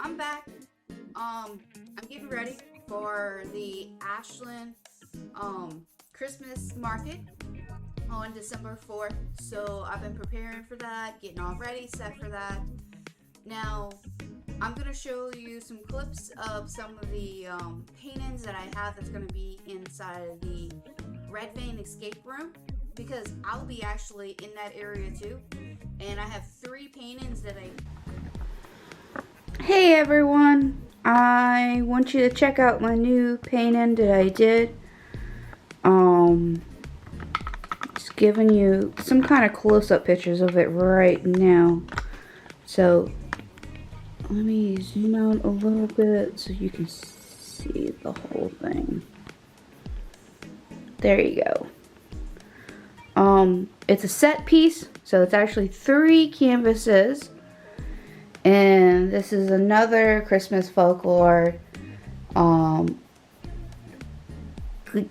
I'm back. I'm getting ready for the Ashland Christmas market on December 4th. So I've been preparing for that, getting all ready, set for that. Now, I'm going to show you some clips of some of the paintings that I have that's going to be inside of the Red Vein escape room because I'll be actually in that area too. And I have three paintings that I... Hey everyone, I want you to check out my new painting that I did. Just giving you some kind of close-up pictures of it right now. So let me zoom out a little bit so you can see the whole thing. There you go. It's a set piece, so it's actually 3 canvases. And this is another Christmas folklore.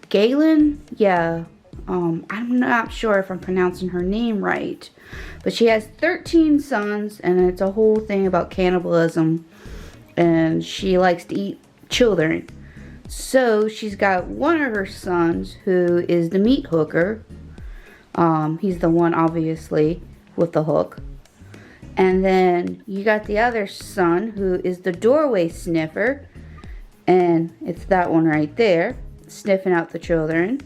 Galen? Yeah. I'm not sure if I'm pronouncing her name right. But she has 13 sons, and it's a whole thing about cannibalism. And she likes to eat children. So she's got one of her sons who is the meat hooker. He's the one, obviously, with the hook. And then you got the other son who is the doorway sniffer. And it's that one right there, sniffing out the children.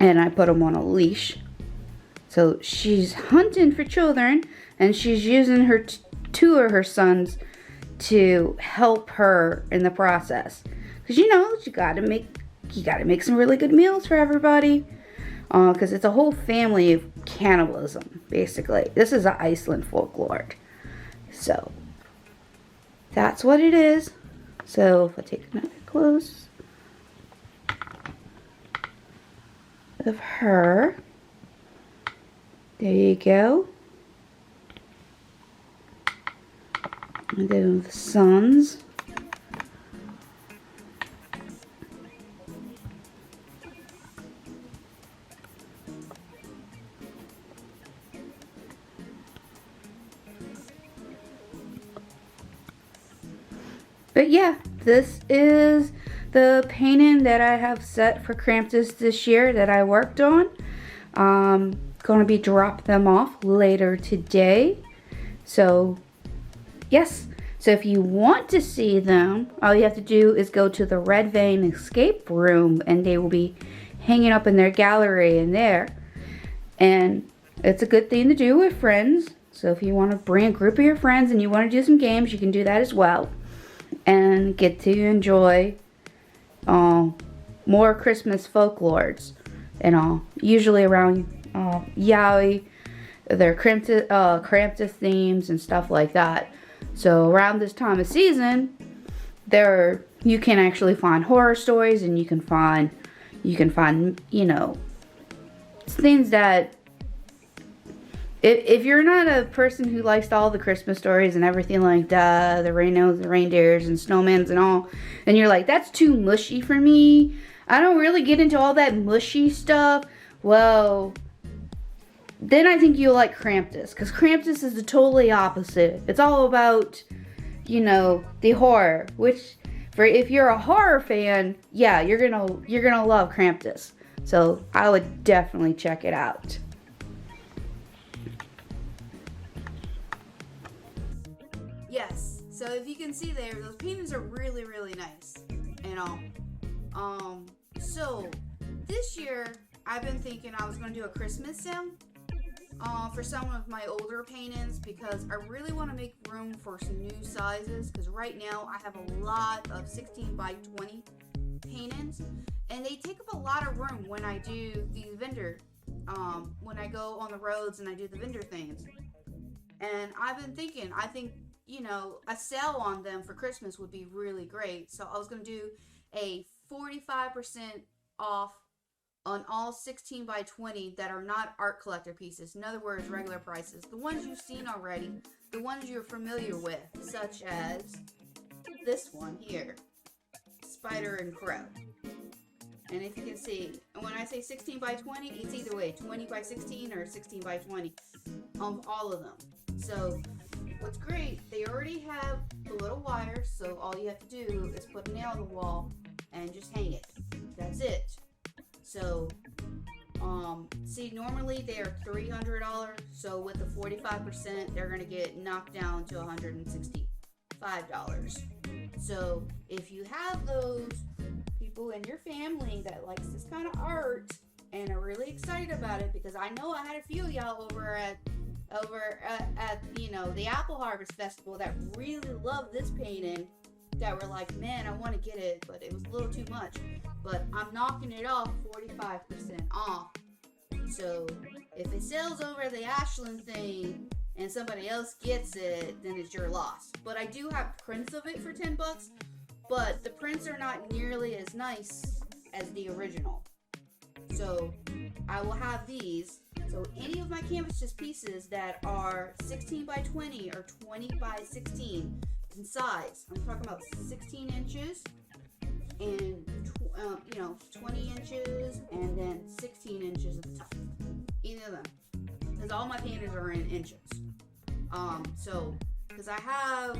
And I put him on a leash. So she's hunting for children, and she's using her two of her sons to help her in the process. Because you gotta make some really good meals for everybody. Because it's a whole family of cannibalism, basically. This is an Iceland folklore. So, that's what it is. So, if I take another close of her. There you go. And then the sons. But yeah, this is the painting that I have set for Krampus this year that I worked on. Going to be drop them off later today. So, yes. So if you want to see them, all you have to do is go to the Red Vein escape room, and they will be hanging up in their gallery in there. And it's a good thing to do with friends. So if you want to bring a group of your friends and you want to do some games, you can do that as well. And get to enjoy more Christmas folklores and all. Usually around Yule, their Krampus themes and stuff like that. So around this time of season, you can actually find horror stories, and you can find things that if you're not a person who likes all the Christmas stories and everything like that, the reindeers and snowmans and all, and you're like, that's too mushy for me, I don't really get into all that mushy stuff, well, then I think you'll like Krampus, because Krampus is the totally opposite. It's all about, the horror, which, if you're a horror fan, yeah, you're gonna love Krampus. So I would definitely check it out. Yes, so if you can see there, those paintings are really, really nice. So this year I've been thinking I was going to do a Christmas sale for some of my older paintings because I really want to make room for some new sizes, because right now I have a lot of 16 by 20 paintings, and they take up a lot of room when I do the vendor, when I go on the roads and I do the vendor things. And I've been thinking, I think, a sale on them for Christmas would be really great. So I was going to do a 45% off on all 16 by 20 that are not art collector pieces. In other words, regular prices. The ones you've seen already, the ones you're familiar with, such as this one here, Spider and Crow. And if you can see, and when I say 16 by 20, it's either way, 20 by 16 or 16 by 20 on all of them. So what's great, they already have the little wire, so all you have to do is put a nail in the wall and just hang it. That's it. So, see, normally they are $300, so with the 45%, they're gonna get knocked down to $165. So, if you have those people in your family that likes this kind of art and are really excited about it, because I know I had a few of y'all over at the Apple Harvest Festival that really loved this painting, that were like, man, I want to get it, but it was a little too much. But I'm knocking it off 45% off. So if it sells over the Ashland thing and somebody else gets it, then it's your loss. But I do have prints of it for $10, but the prints are not nearly as nice as the original. So I will have these. So any of my canvas pieces that are 16 by 20 or 20 by 16 in size, I'm talking about 16 inches and 20 inches and then 16 inches at the top. Either of them, because all my paintings are in inches. So because I have,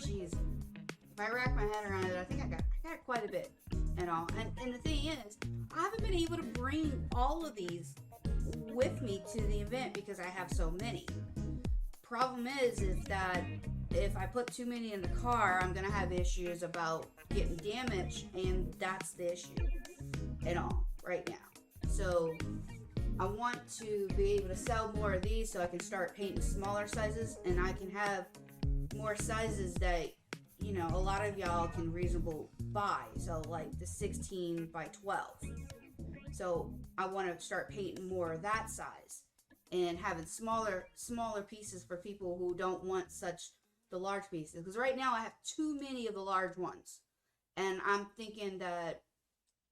geez, if I rack my head around it, I think I got quite a bit and all. And the thing is, I haven't been able to bring all of these with me to the event because I have so many. Problem is that if I put too many in the car, I'm gonna have issues about getting damaged, and that's the issue and all right now. So I want to be able to sell more of these so I can start painting smaller sizes, and I can have more sizes that, you know, a lot of y'all can reasonable buy. So like the 16 by 12. So I want to start painting more of that size and having smaller pieces for people who don't want the large pieces. Because right now I have too many of the large ones. And I'm thinking that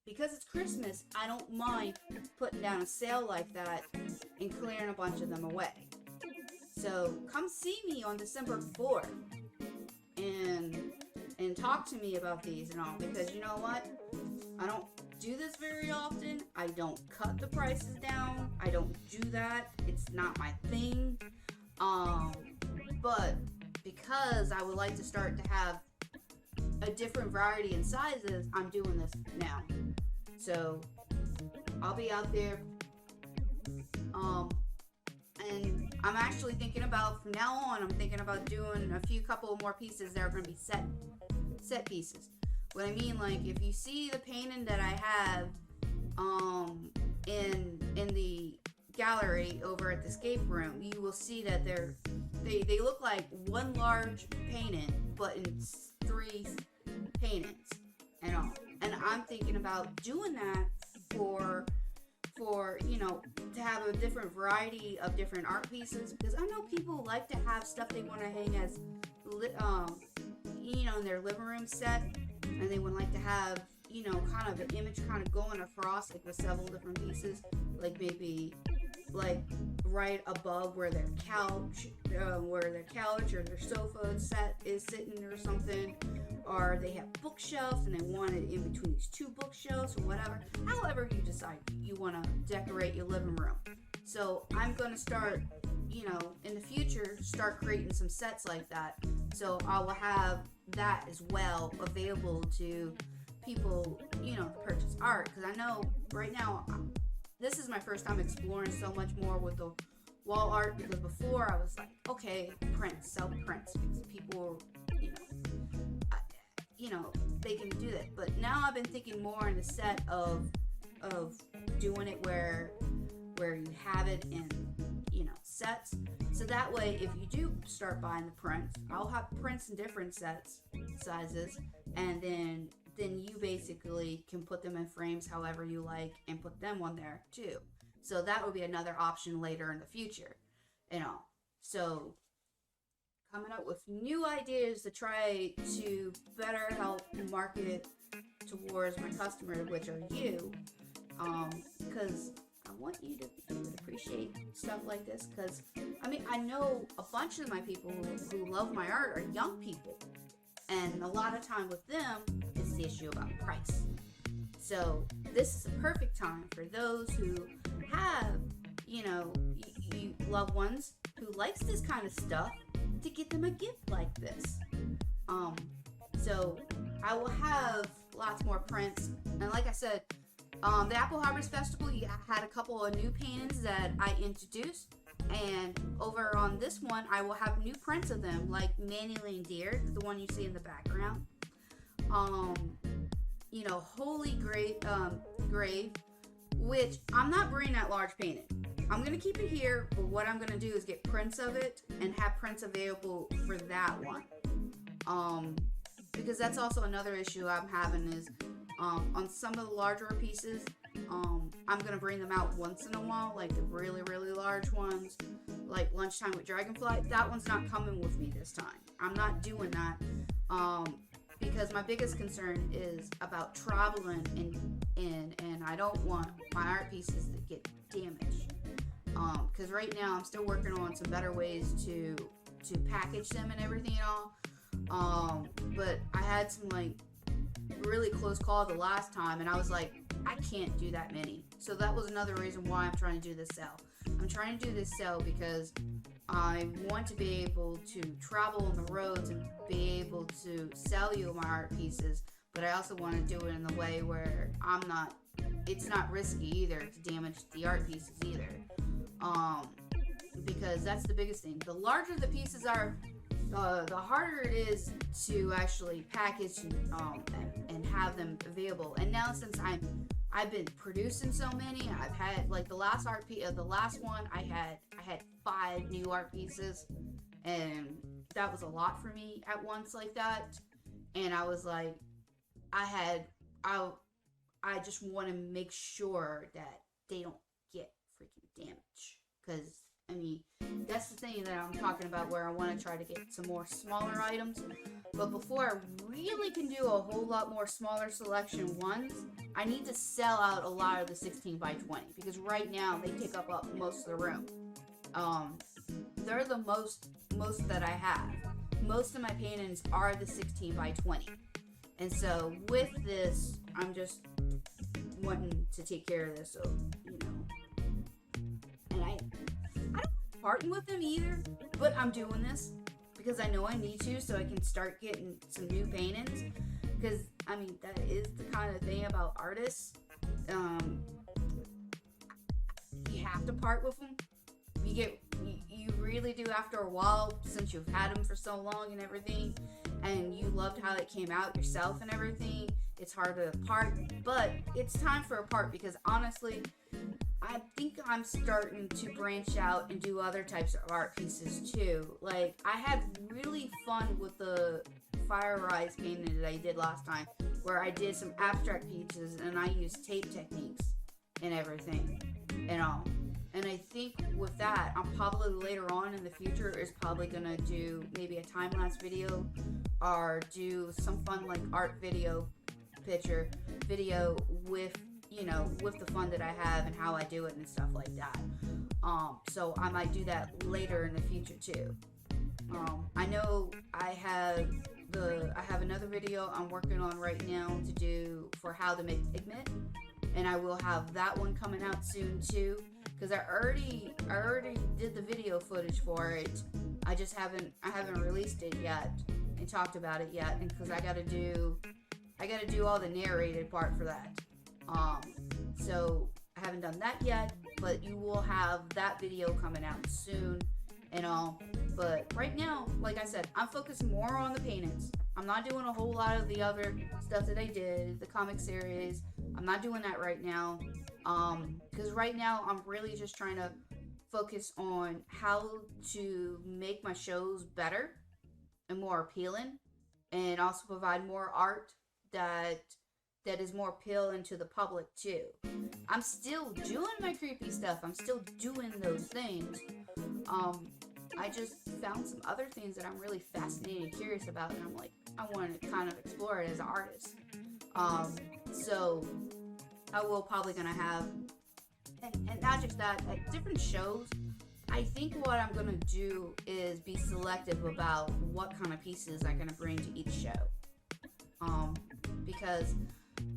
because it's Christmas, I don't mind putting down a sale like that and clearing a bunch of them away. So come see me on December 4th and talk to me about these and all, because you know what? I don't do this very often. I don't cut the prices down. I don't do that. It's not my thing. But because I would like to start to have a different variety in sizes, I'm doing this now. So I'll be out there. And I'm actually thinking about, from now on, I'm thinking about doing a couple more pieces that are going to be set pieces. What I mean, like, if you see the painting that I have in the gallery over at the escape room, you will see that they look like one large painting, but in 3 paintings and all. And I'm thinking about doing that for to have a different variety of different art pieces, because I know people like to have stuff they want to hang as in their living room set, and they would like to have kind of an image kind of going across, like with several different pieces, like maybe like right above where their couch or their sofa set is sitting or something, or they have bookshelves and they want it in between these 2 bookshelves or whatever. However you decide you want to decorate your living room. So I'm going to start, in the future, start creating some sets like that. So I will have that as well available to people, to purchase art. Because I know right now, this is my first time exploring so much more with the wall art, because before I was like, okay, prints, sell prints, because people, they can do that. But now I've been thinking more in the set of doing it where you have it in, sets. So that way, if you do start buying the prints, I'll have prints in different sizes, and then you basically can put them in frames however you like and put them on there too. So that would be another option later in the future, So coming up with new ideas to try to better help market it towards my customers, which are you, because I want you to be able to appreciate stuff like this, because I know a bunch of my people who love my art are young people, and a lot of time with them it's the issue about price. So this is a perfect time for those who have loved ones who likes this kind of stuff, to get them a gift like this. So I will have lots more prints. And like I said, the Apple Harvest Festival, you had a couple of new paintings that I introduced. And over on this one, I will have new prints of them, like Manueline Deer, the one you see in the background. Holy Grave, which I'm not bringing that large painting. I'm going to keep it here, but what I'm going to do is get prints of it and have prints available for that one. Because that's also another issue I'm having is on some of the larger pieces, I'm going to bring them out once in a while, like the really, really large ones, like Lunchtime with Dragonfly. That one's not coming with me this time. I'm not doing that because my biggest concern is about traveling and I don't want my art pieces to get damaged. Because right now I'm still working on some better ways to package them and everything and all. But I had some like really close call the last time, and I was like, I can't do that many. So that was another reason why I'm trying to do this sale. I'm trying to do this sale because I want to be able to travel on the roads and be able to sell you my art pieces, but I also want to do it in the way where it's not risky either to damage the art pieces either. Because that's the biggest thing. The larger the pieces are, the harder it is to actually package and have them available. And now since I've been producing so many, I've had like the last one I had 5 new art pieces, and that was a lot for me at once like that. And I was like, I just want to make sure that they don't get freaking damage. Because, I mean, that's the thing that I'm talking about where I want to try to get some more smaller items. But before I really can do a whole lot more smaller selection ones, I need to sell out a lot of the 16 by 20. Because right now, they take up most of the room. They're the most that I have. Most of my paintings are the 16 by 20. And so with this, I'm just wanting to take care of this, so, and I don't parting with them either, but I'm doing this because I know I need to, so I can start getting some new paintings, because, I mean, that is the kind of thing about artists, you have to part with them. You really do after a while, since you've had them for so long and everything, and you loved how it came out yourself and everything. It's hard to part, but it's time for a part, because honestly, I think I'm starting to branch out and do other types of art pieces too. Like, I had really fun with the Fire Rise painting that I did last time, where I did some abstract pieces and I used tape techniques and everything and all. And I think with that, I'm probably later on in the future is probably gonna do maybe a time-lapse video or do some fun like art video with, with the fun that I have and how I do it and stuff like that. So I might do that later in the future too. I know I have another video I'm working on right now to do for how to make pigment, and I will have that one coming out soon too. Because I already did the video footage for it. I haven't released it yet and talked about it yet, and because I gotta do all the narrated part for that. So I haven't done that yet, but you will have that video coming out soon and all. But right now, like I said, I'm focusing more on the paintings. I'm not doing a whole lot of the other stuff that I did, the comic series. I'm not doing that right now. Because right now I'm really just trying to focus on how to make my shows better and more appealing, and also provide more art that is more appealing to the public too. I'm still doing my creepy stuff. I'm still doing those things. I just found some other things that I'm really fascinated and curious about, and I'm like, I want to kind of explore it as an artist. So I will probably gonna have, and not just that, at different shows, I think what I'm gonna do is be selective about what kind of pieces I'm gonna bring to each show. Because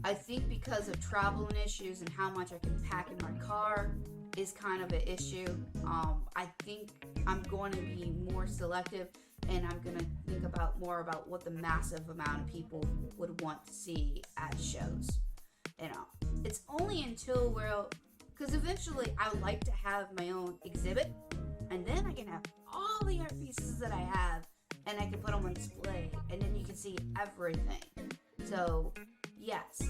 I think because of traveling issues and how much I can pack in my car is kind of an issue. I think I'm going to be more selective and I'm gonna think about more about what the massive amount of people would want to see at shows. You know, it's only until because eventually I would like to have my own exhibit, and then I can have all the art pieces that I have, and I can put them on display, and then you can see everything. So, yes.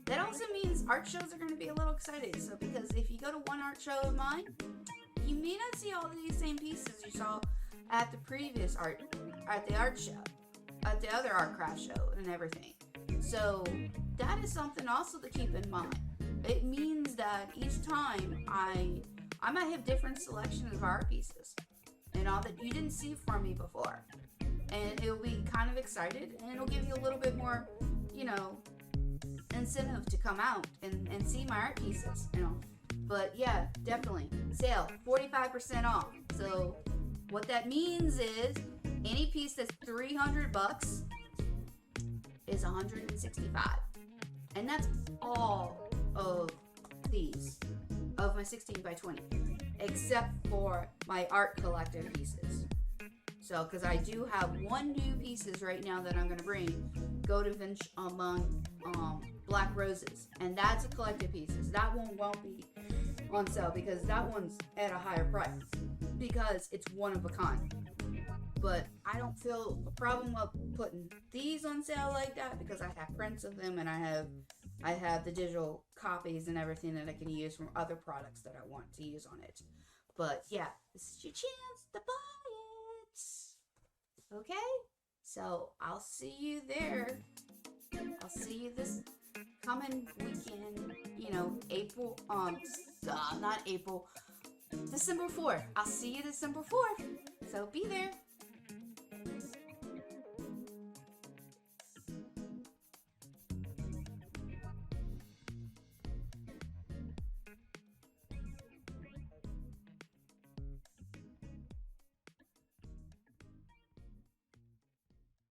That also means art shows are going to be a little exciting. So, because if you go to one art show of mine, you may not see all of these same pieces you saw at the previous at the art show, at the other art craft show, and everything. So, that is something also to keep in mind. It means that each time I might have different selections of art pieces and all that you didn't see from me before. And it'll be kind of excited, and it'll give you a little bit more, incentive to come out and see my art pieces, But yeah, definitely. Sale, 45% off. So what that means is any piece that's $300 is $165. And that's all of these, of my 16 by 20, except for my art collective pieces. So, because I do have one new pieces right now that I'm going to bring, Go to Vinch among Black Roses. And that's a collective pieces. That one won't be on sale because that one's at a higher price because it's one of a kind. But I don't feel a problem of putting these on sale like that because I have prints of them and I have the digital copies and everything that I can use from other products that I want to use on it. But yeah, this is your chance to buy it. Okay? So I'll see you there. I'll see you this coming weekend, April, not April, December 4th. I'll see you December 4th. So be there.